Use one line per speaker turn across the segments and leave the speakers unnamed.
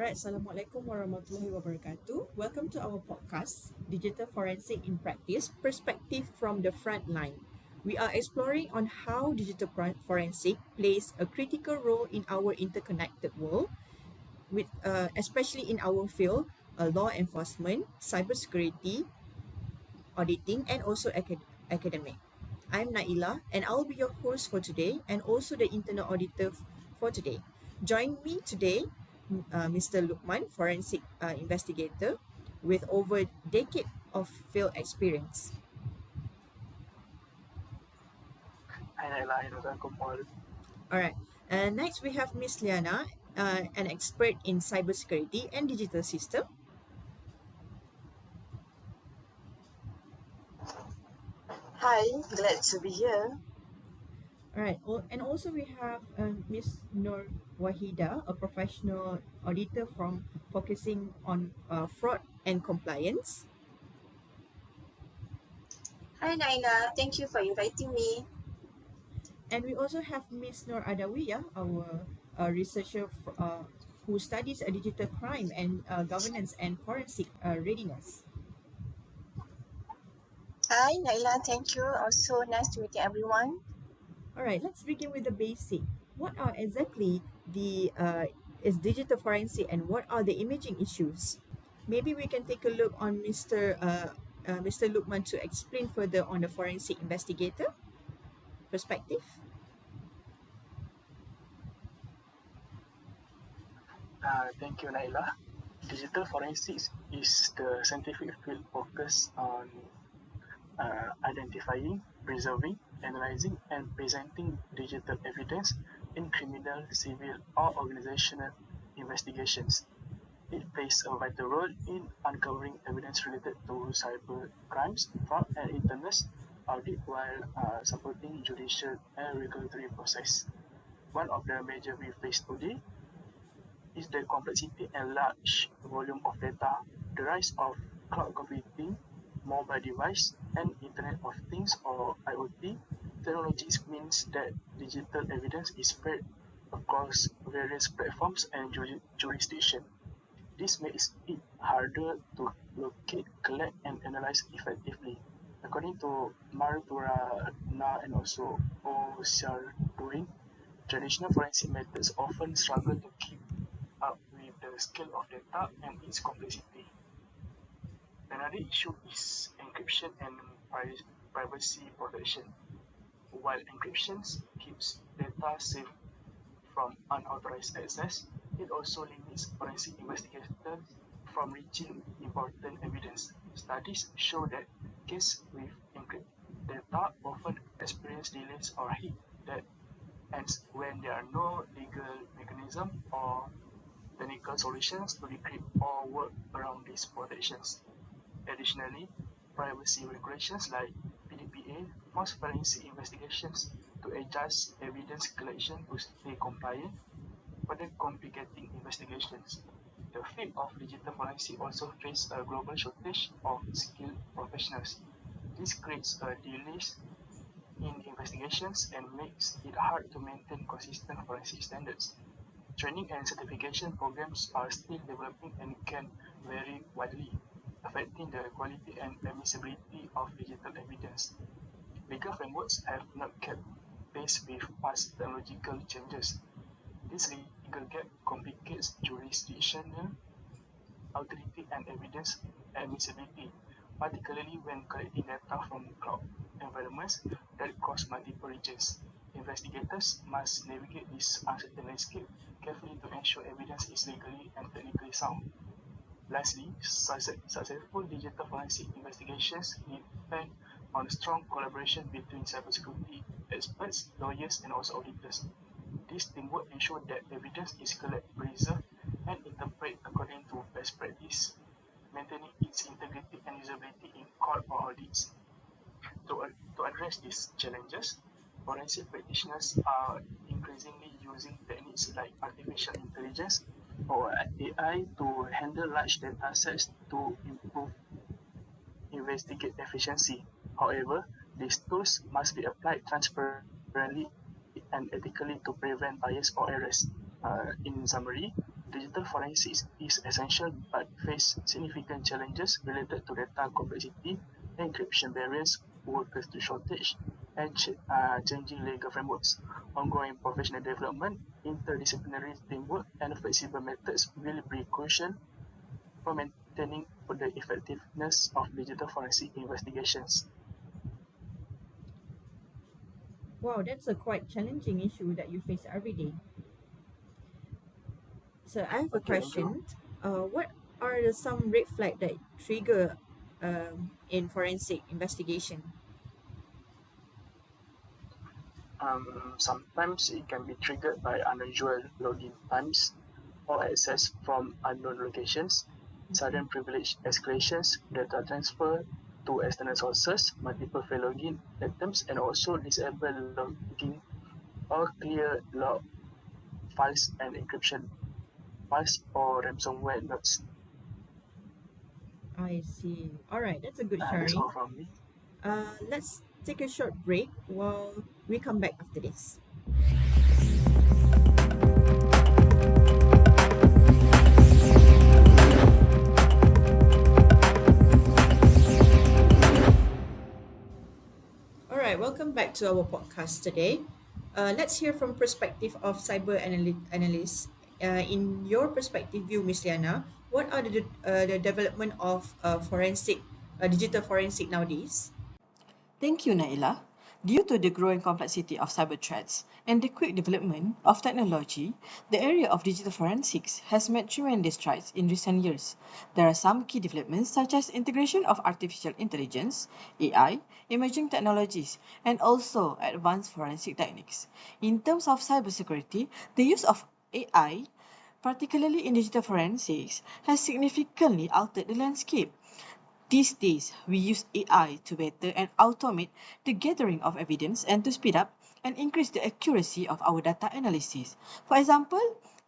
Alright, Assalamualaikum warahmatullahi wabarakatuh. Welcome to our podcast, Digital Forensic in Practice, Perspective from the Front Line. We are exploring on how digital forensic plays a critical role in our interconnected world, especially in our field, law enforcement, cybersecurity, auditing, and also academic. I'm Naila, and I'll be your host for today, and also the internal auditor for today. Join me today, Mr. Lukman, forensic investigator, with over a decade of field experience.
Hi Naila, welcome all.
All right. And next we have Miss Liana, an expert in cybersecurity and digital system.
Hi, glad to be here.
All right. And also we have Miss Nur Wahida, a professional auditor from focusing on fraud and compliance.
Hi, Naina. Thank you for inviting me.
And we also have Miss Nur Adawiya, our researcher who studies digital crime and governance and forensic readiness.
Hi, Naila. Thank you. Also, nice to meet everyone.
All right, let's begin with the basic. What are exactly the is digital forensic and what are the imaging issues? Maybe we can take a look on Mr. Lukman to explain further on the forensic investigator perspective.
Thank you, Naila. Digital forensics is the scientific field focused on identifying, preserving, analyzing, and presenting digital evidence in criminal, civil, or organizational investigations. It plays a vital role in uncovering evidence related to cyber crimes, fraud, and internal audit while supporting judicial and regulatory process. One of the major we face today is the complexity and large volume of data, the rise of cloud computing, mobile device, and Internet of Things or IoT technologies means that digital evidence is spread across various platforms and jurisdictions. This makes it harder to locate, collect, and analyze effectively. According to Martura Na and also Osarduin, traditional forensic methods often struggle to keep up with the scale of data and its complexity. Another issue is encryption and privacy protection. While encryption keeps data safe from unauthorized access, it also limits forensic investigators from reaching important evidence. Studies show that cases with encrypted data often experience delays or hit that ends when there are no legal mechanism or technical solutions to decrypt or work around these protections. Additionally, privacy regulations like PDPA force forensic investigations to adjust evidence collection to stay compliant, further complicating investigations. The field of digital forensic also faces a global shortage of skilled professionals. This creates a delays in investigations and makes it hard to maintain consistent forensic standards. Training and certification programs are still developing and can vary widely, affecting the quality and admissibility of digital evidence. Legal frameworks have not kept pace with past technological changes. This legal gap complicates jurisdictional authority and evidence admissibility, particularly when collecting data from cloud environments that cross multiple regions. Investigators must navigate this uncertain landscape carefully to ensure evidence is legally and technically sound. Lastly, successful digital forensic investigations depend on strong collaboration between cybersecurity experts, lawyers, and also auditors. This teamwork ensures that evidence is collected, preserved, and interpreted according to best practice, maintaining its integrity and usability in court or audits. To address these challenges, forensic practitioners are increasingly using techniques like artificial intelligence or AI to handle large data sets to improve investigate efficiency. However, these tools must be applied transparently and ethically to prevent bias or errors. In summary, digital forensics is essential but face significant challenges related to data complexity, encryption barriers, workers to shortage, and changing legal frameworks. Ongoing professional development, interdisciplinary teamwork, and flexible methods will be crucial for maintaining the effectiveness of digital forensic investigations.
Wow, that's a quite challenging issue that you face every day. So I have a
Okay, thank you.
question. What are some red flag that trigger in forensic investigation?
Sometimes it can be triggered by unusual login times or access from unknown locations,
Okay.
sudden privilege escalations, data transfer to external sources, multiple fail login attempts, and also disable login or clear log files and encryption files or ransomware notes.
I see. All right, that's a good
That's
sharing.
all from me.
Let's take a short break while we come back after this. All right, welcome back to our podcast today. Let's hear from perspective of analysts. In your perspective view, Miss Liana, what are the development of digital forensic nowadays?
Thank you, Naila. Due to the growing complexity of cyber threats and the quick development of technology, the area of digital forensics has made tremendous strides in recent years. There are some key developments such as integration of artificial intelligence, AI, emerging technologies, and also advanced forensic techniques. In terms of cybersecurity, the use of AI, particularly in digital forensics, has significantly altered the landscape. These days, we use AI to better and automate the gathering of evidence and to speed up and increase the accuracy of our data analysis. For example,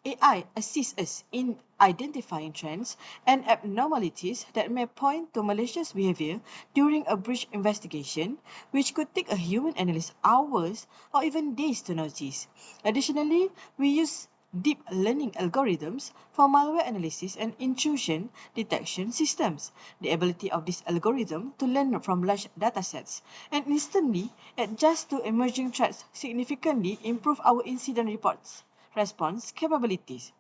AI assists us in identifying trends and abnormalities that may point to malicious behavior during a breach investigation, which could take a human analyst hours or even days to notice. Additionally, we use deep learning algorithms for malware analysis and intrusion detection systems. The ability of this algorithm to learn from large datasets and instantly adjust to emerging threats significantly improve our incident reports response capabilities.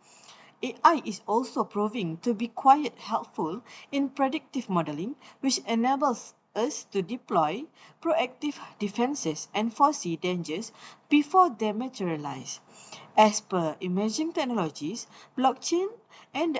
AI is also proving to be quite helpful in predictive modeling, which enables us to deploy proactive defenses and foresee dangers before they materialize. As per emerging technologies, blockchain and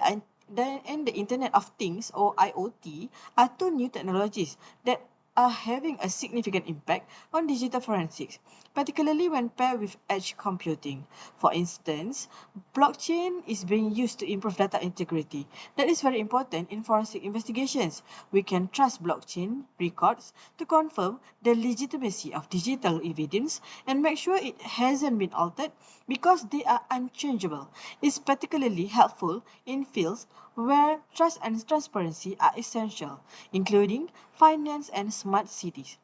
the Internet of Things or IoT are two new technologies that are having a significant impact on digital forensics, particularly when paired with edge computing. For instance, blockchain is being used to improve data integrity. That is very important in forensic investigations. We can trust blockchain records to confirm the legitimacy of digital evidence and make sure it hasn't been altered because they are unchangeable. It's particularly helpful in fields where trust and transparency are essential, including finance and smart cities.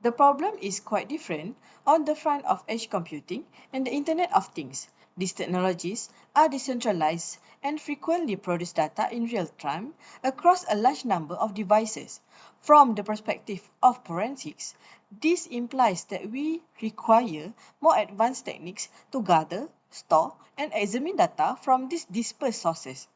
The problem is quite different on the front of edge computing and the Internet of Things. These technologies are decentralized and frequently produce data in real time across a large number of devices. From the perspective of forensics, this implies that we require more advanced techniques to gather, store, and examine data from these dispersed sources.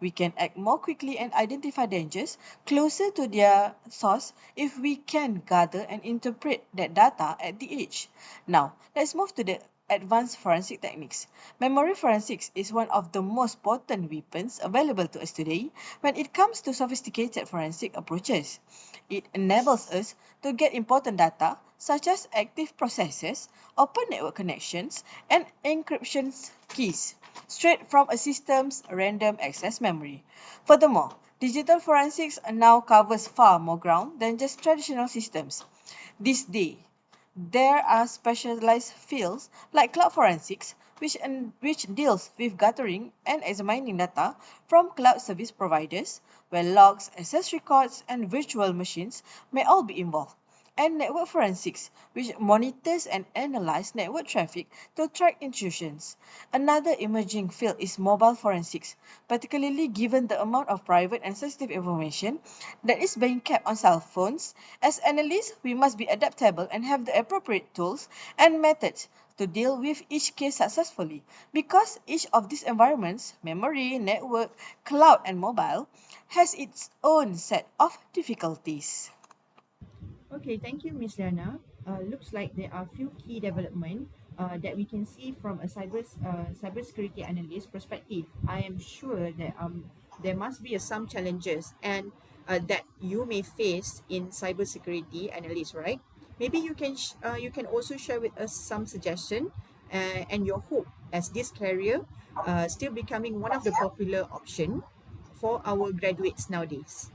We can act more quickly and identify dangers closer to their source if we can gather and interpret that data at the edge. Now, let's move to the advanced forensic techniques. Memory forensics is one of the most potent weapons available to us today when it comes to sophisticated forensic approaches. It enables us to get important data such as active processes, open network connections, and encryption keys straight from a system's random access memory. Furthermore, digital forensics now covers far more ground than just traditional systems. This day, there are specialized fields like cloud forensics, which deals with gathering and examining data from cloud service providers, where logs, access records, and virtual machines may all be involved. and network forensics, which monitors and analyzes network traffic to track intrusions. Another emerging field is mobile forensics, particularly given the amount of private and sensitive information that is being kept on cell phones. As analysts, we must be adaptable and have the appropriate tools and methods to deal with each case successfully because each of these environments, memory, network, cloud, and mobile, has its own set of difficulties.
Okay, thank you, Miss Liana. Looks like there are a few key development that we can see from a cybersecurity analyst perspective. I am sure that there must be some challenges and that you may face in cybersecurity analyst, right? Maybe you can also share with us some suggestion and your hope as this career still becoming one of the popular option for our graduates nowadays.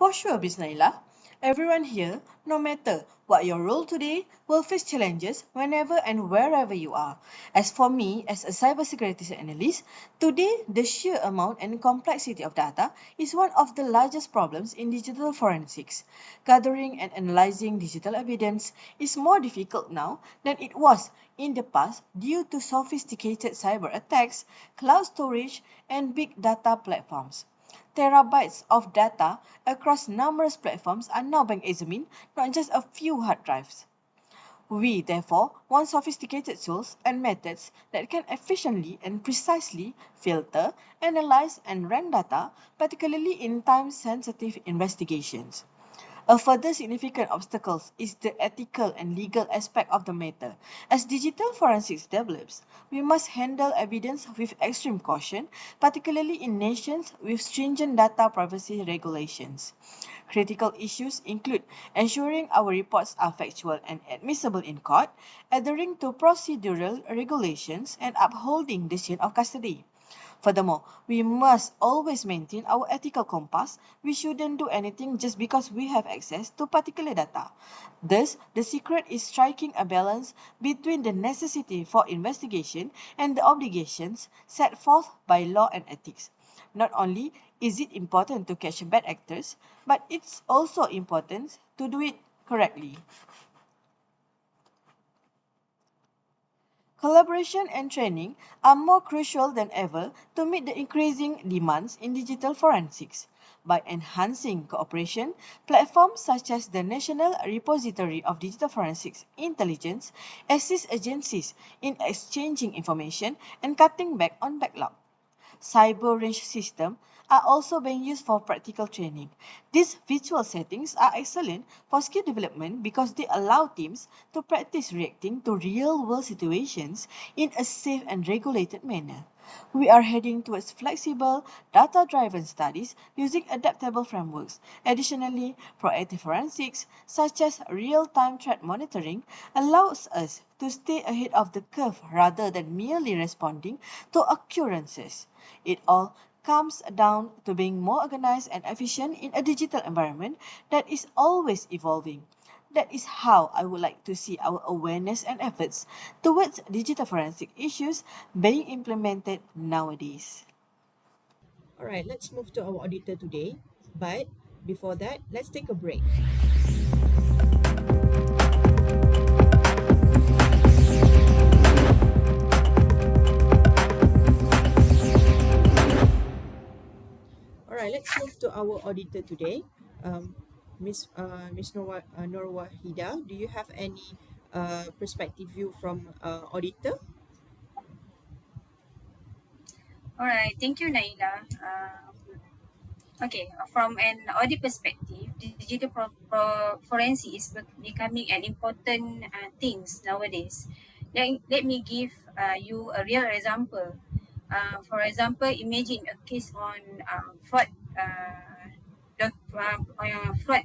For sure, Miss Naila. Everyone here, no matter what your role today, will face challenges whenever and wherever you are. As for me, as a cybersecurity analyst, today the sheer amount and complexity of data is one of the largest problems in digital forensics. Gathering and analyzing digital evidence is more difficult now than it was in the past due to sophisticated cyber attacks, cloud storage, and big data platforms. Terabytes of data across numerous platforms are now being examined, not just a few hard drives. We, therefore, want sophisticated tools and methods that can efficiently and precisely filter, analyze, and rank data, particularly in time sensitive investigations. A further significant obstacle is the ethical and legal aspect of the matter. As digital forensics develops, we must handle evidence with extreme caution, particularly in nations with stringent data privacy regulations. Critical issues include ensuring our reports are factual and admissible in court, adhering to procedural regulations, and upholding the chain of custody. Furthermore, we must always maintain our ethical compass. We shouldn't do anything just because we have access to particular data. Thus, the secret is striking a balance between the necessity for investigation and the obligations set forth by law and ethics. Not only is it important to catch bad actors, but it's also important to do it correctly. Collaboration and training are more crucial than ever to meet the increasing demands in digital forensics. By enhancing cooperation, platforms such as the National Repository of Digital Forensics Intelligence assist agencies in exchanging information and cutting back on backlog. Cyber range systems are also being used for practical training. These virtual settings are excellent for skill development because they allow teams to practice reacting to real world situations in a safe and regulated manner. We are heading towards flexible, data driven studies using adaptable frameworks. Additionally, proactive forensics, such as real time threat monitoring, allows us to stay ahead of the curve rather than merely responding to occurrences. It all comes down to being more organized and efficient in a digital environment that is always evolving. That is how I would like to see our awareness and efforts towards digital forensic issues being implemented nowadays.
All right, let's move to our auditor today. But before that, let's take a break. All right, let's move to our auditor today. Um, Miss Nur Wahida, do you have any perspective view from auditor?
All right, thank you, Naila. Okay, from an audit perspective, digital forensic is becoming an important things nowadays. Let me give you a real example. For example, imagine a case on fraud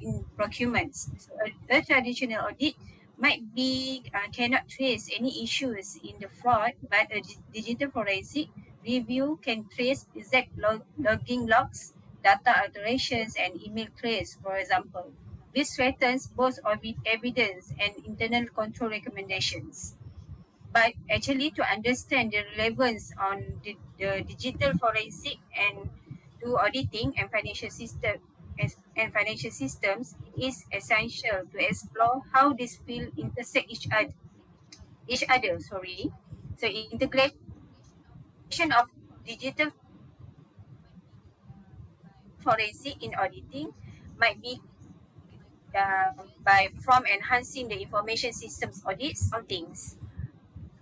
in procurements. So a traditional audit might be cannot trace any issues in the fraud, but a digital forensic review can trace exact logging logs, data alterations, and email trace, for example. This threatens both evidence and internal control recommendations. But actually, to understand the relevance on the digital forensic and to auditing and financial system, and financial systems, it is essential to explore how these fields intersect each other. So integration of digital forensic in auditing might be by from enhancing the information systems audits on things.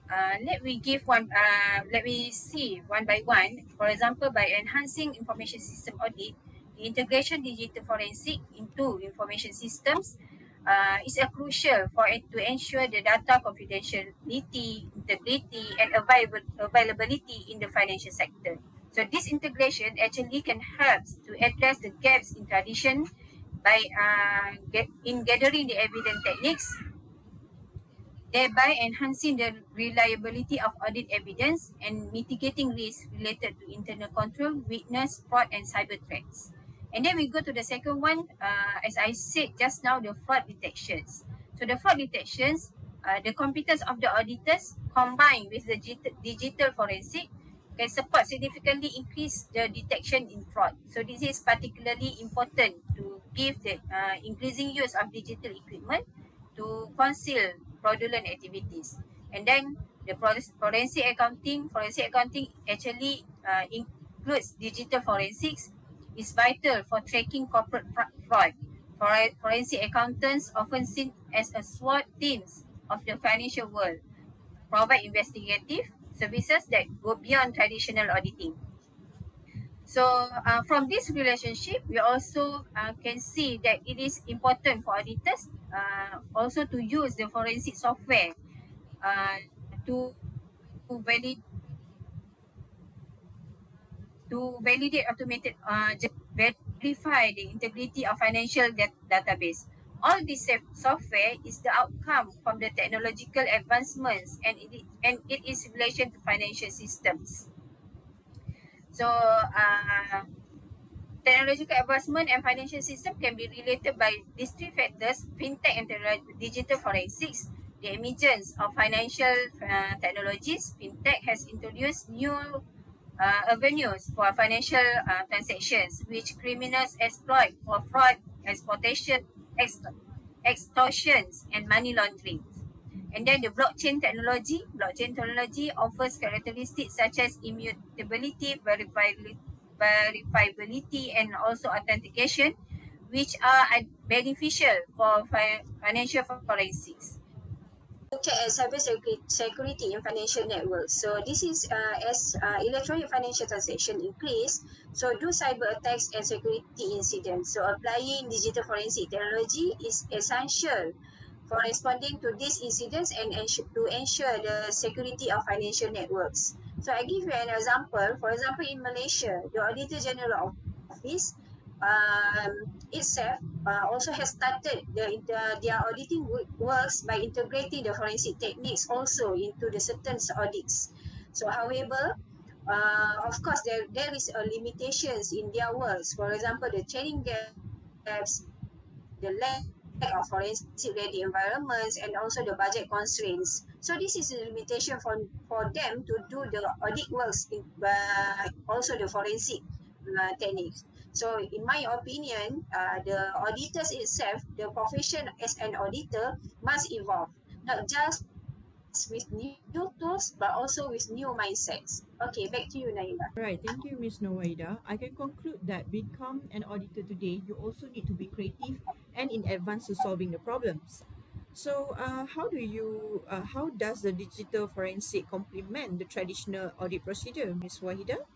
Let me see one by one. For example, by enhancing information system audit, the integration digital forensic into information systems is a crucial for it to ensure the data confidentiality, integrity, and availability in the financial sector. So this integration actually can help to address the gaps in tradition by in gathering the evidence techniques, thereby enhancing the reliability of audit evidence and mitigating risks related to internal control, weakness, fraud, and cyber threats. And then we go to the second one, as I said just now, the fraud detections. So the fraud detections, the competence of the auditors combined with the digital forensic can support significantly increase the detection in fraud. So this is particularly important to give the increasing use of digital equipment to conceal fraudulent activities. And then the forensic accounting actually includes digital forensics is vital for tracking corporate fraud. Forensic accountants, often seen as a SWAT teams of the financial world, provide investigative services that go beyond traditional auditing. So from this relationship, we also can see that it is important for auditors also to use the forensic software uh, to valid to validate automated verify the integrity of financial database. All this software is the outcome from the technological advancements, and it is relation to financial systems. So technological advancement and financial system can be related by these three factors: fintech and digital forensics. The emergence of financial technologies, fintech has introduced new avenues for financial transactions, which criminals exploit for fraud, extortions, and money laundering. And then the blockchain technology offers characteristics such as immutability, verifiability, and also authentication, which are beneficial for financial forensics.
Look at cybersecurity in financial networks. So this is as electronic financial transaction increase, so do cyber attacks and security incidents. So applying digital forensic technology is essential for responding to these incidents and to ensure the security of financial networks. So I give you an example. For example, in Malaysia, the Auditor General Office itself also has started their auditing works by integrating the forensic techniques also into the certain audits. So, however, of course, there is a limitations in their works. For example, the training gaps, the lack of forensic ready environments, and also the budget constraints. So this is a limitation for them to do the audit works in also the forensic techniques. So in my opinion, the auditors itself, the profession as an auditor must evolve, not just with new tools, but also with new mindsets. Okay, back to you, Naila.
Right, thank you, Ms. Nowaida. I can conclude that become an auditor today, you also need to be creative and in advance to solving the problems. So, how does the digital forensic complement the traditional audit procedure, Ms. Wahida?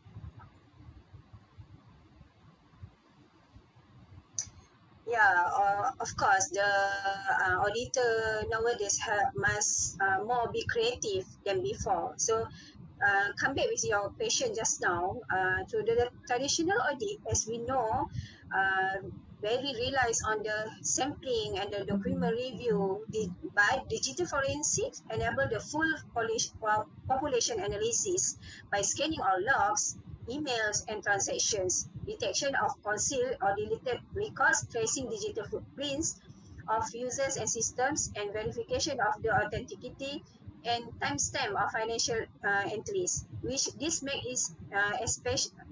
Yeah, of course, the auditor nowadays must more be creative than before. So, come back with your question just now. So the traditional audit, as we know, uh, very relies on the sampling and the document review. But digital forensics enable the full population analysis by scanning all logs, emails, and transactions, detection of concealed or deleted records, tracing digital footprints of users and systems, and verification of the and timestamp of financial entries, which this make is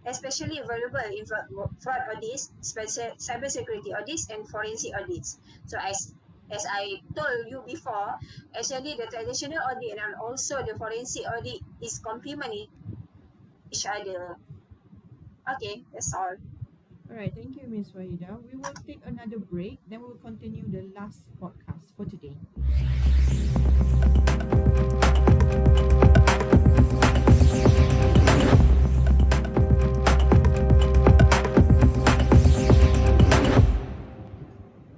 especially valuable in fraud audits, cybersecurity audits, and forensic audits. So as I told you before, actually the traditional audit and also the forensic audit is complement each other. Okay, that's all.
All right, thank you, Miss Wahida. We will take another break, then we will continue the last podcast for today.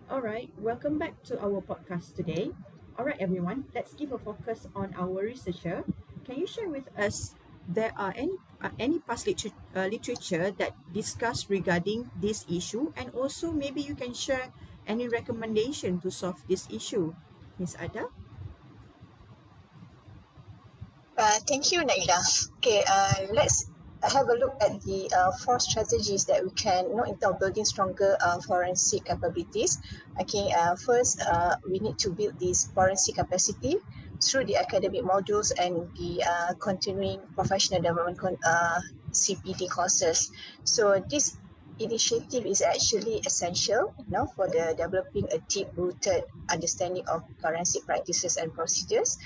All right, welcome back to our podcast today. All right, everyone, let's give a focus on our researcher. Can you share with us there are any past literature that discuss regarding this issue, and also maybe you can share any recommendation to solve this issue, Miss Ada?
Thank you, Naila. Okay, let's have a look at the four strategies that we can, in terms of building stronger forensic capabilities. Okay, first, we need to build this forensic capacity through the academic modules and the continuing professional development CPD courses. So this initiative is actually essential, for the developing a deep-rooted understanding of forensic practices and procedures.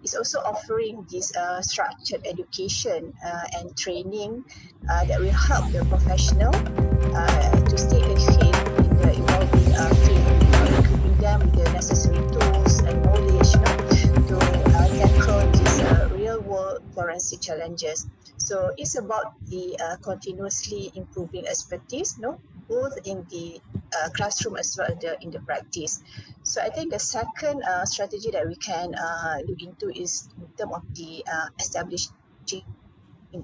It's also offering this structured education and training that will help the professional to stay ahead in the evolving field, equipping them with the necessary tools and knowledge, to tackle these real-world forensic challenges. So it's about the continuously improving expertise, both in the classroom as well as in the practice. So I think the second strategy that we can look into is in terms of the establishing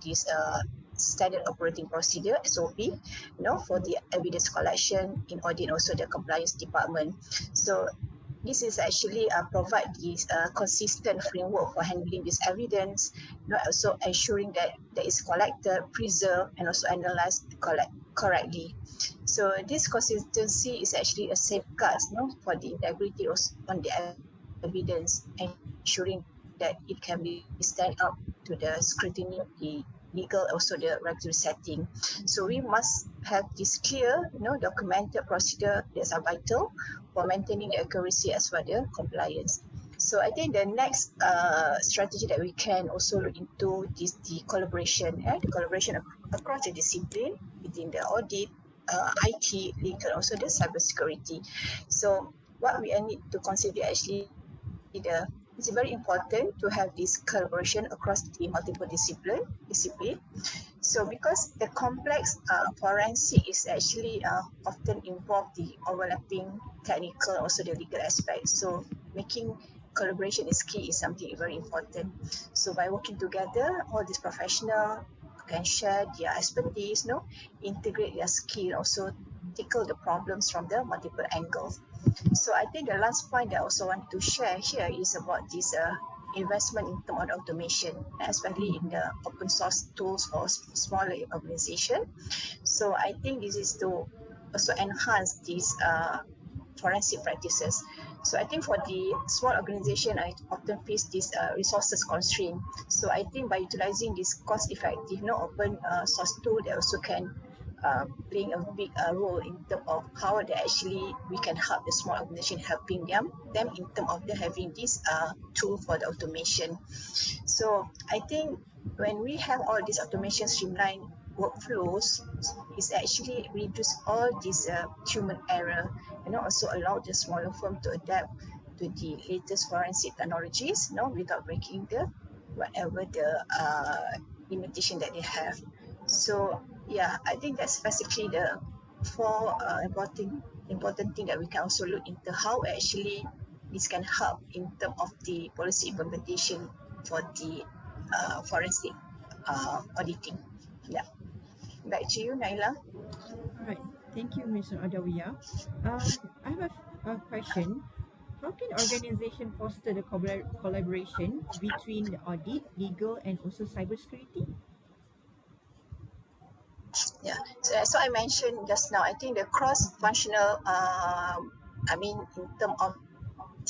this standard operating procedure (SOP), for the evidence collection in audit and also the compliance department. So this is actually provide this consistent framework for handling this evidence, also ensuring that that is collected, preserved, and also analyzed correctly. So this consistency is actually a safeguard, for the integrity on the evidence, ensuring that it can be stand up to the scrutiny of the legal, also the regulatory setting. So we must have this clear, documented procedure that's vital for maintaining the accuracy as well as the compliance. So I think the next strategy that we can also look into is the collaboration, the collaboration across the discipline within the audit, IT, legal, also the cybersecurity. So what we need to consider actually it's very important to have this collaboration across the multiple discipline. So because the complex forensic is actually often involve the overlapping technical, also the legal aspects. So making collaboration is key is something very important. So by working together, all these professionals can share their expertise, integrate their skill, also tackle the problems from the multiple angles. So I think the last point that I also want to share here is about this investment in terms of automation, especially in the open source tools for smaller organization. So I think this is to also enhance these forensic practices. So I think for the small organization, I often face this resources constraint. So I think by utilizing this cost-effective, open source tool, they also can playing a big role in terms of how they actually we can help the small organization, helping them in terms of them having this tool for the automation. So I think when we have all these automation streamlined workflows, it's actually reduce all this human error, and also allow the smaller firm to adapt to the latest forensic technologies, without breaking the whatever the limitation that they have. So yeah, I think that's basically the four important thing that we can also look into how actually this can help in terms of the policy implementation for the forensic auditing. Yeah, back to you, Naila.
All right, thank you, Mr. Adawiya. I have a question. How can organization foster the collaboration between the audit, legal, and also cybersecurity?
Yeah, so I mentioned just now, I think the cross-functional, in terms of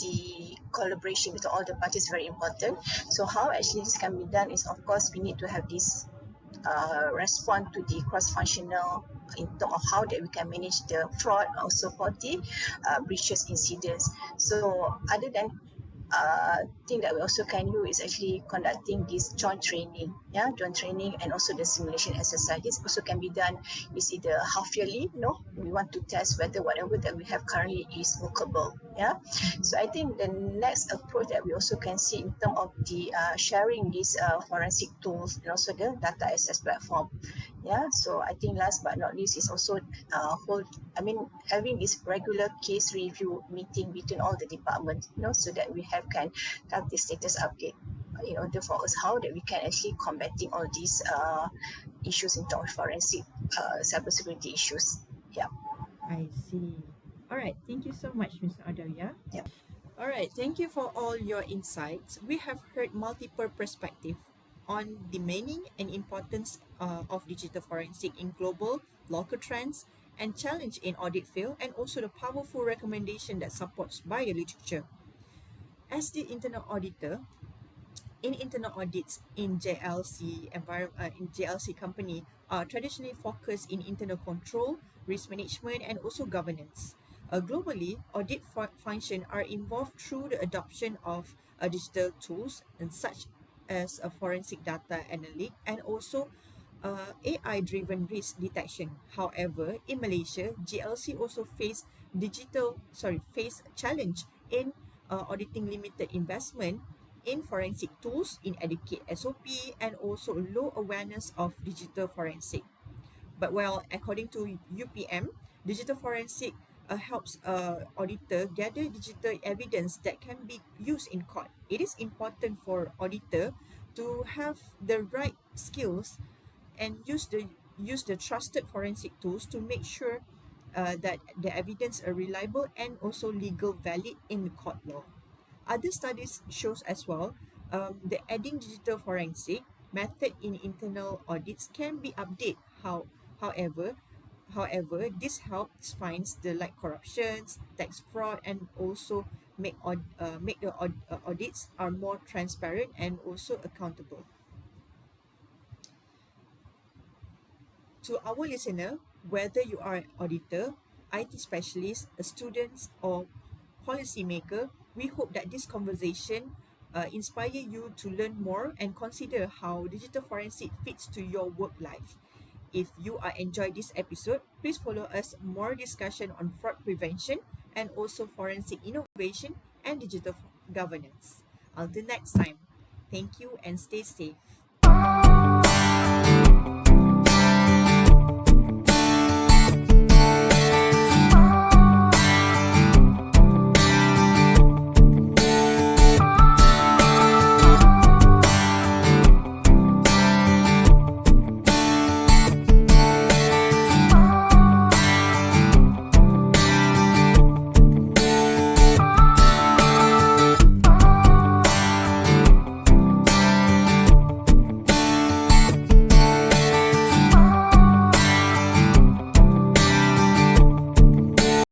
the collaboration with all the parties very important. So how actually this can be done is, of course, we need to have this respond to the cross-functional in terms of how that we can manage the fraud, also for the breaches incidents. So other than thing that we also can do is actually conducting this joint training, joint training, and also the simulation exercise. This also can be done is either half yearly, we want to test whether whatever that we have currently is workable. So I think the next approach that we also can see in terms of the sharing these forensic tools and also the data access platform. So I think last but not least is also having this regular case review meeting between all the departments, so that we can have the status update in order for us how that we can actually combating all these issues in terms of forensic cybersecurity issues. Yeah.
I see. All right. Thank you so much, Mr. Adalia.
Yeah.
All right. Thank you for all your insights. We have heard multiple perspectives on the meaning and importance of digital forensic in global, local trends, and challenge in audit field, and also the powerful recommendation that supports by the literature. As the internal auditor, in internal audits in JLC company are traditionally focused in internal control, risk management, and also governance. Globally, audit function are involved through the adoption of digital tools and such as a forensic data analytic and also AI-driven risk detection. However, in Malaysia, GLC also face challenge in auditing limited investment in forensic tools, inadequate SOP, and also low awareness of digital forensic. But well, according to UPM, digital forensic helps auditor gather digital evidence that can be used in court. It is important for auditor to have the right skills and use the trusted forensic tools to make sure that the evidence are reliable and also legal valid in the court law. Other studies shows as well the adding digital forensic method in internal audits can be updated. However, this helps finds the like corruptions, tax fraud, and also make the audits are more transparent and also accountable. To our listener, whether you are an auditor, IT specialist, a student, or policymaker, we hope that this conversation inspire you to learn more and consider how digital forensic fits to your work life. If you are enjoyed this episode, please follow us more discussion on fraud prevention and also forensic innovation and digital governance. Until next time, thank you and stay safe.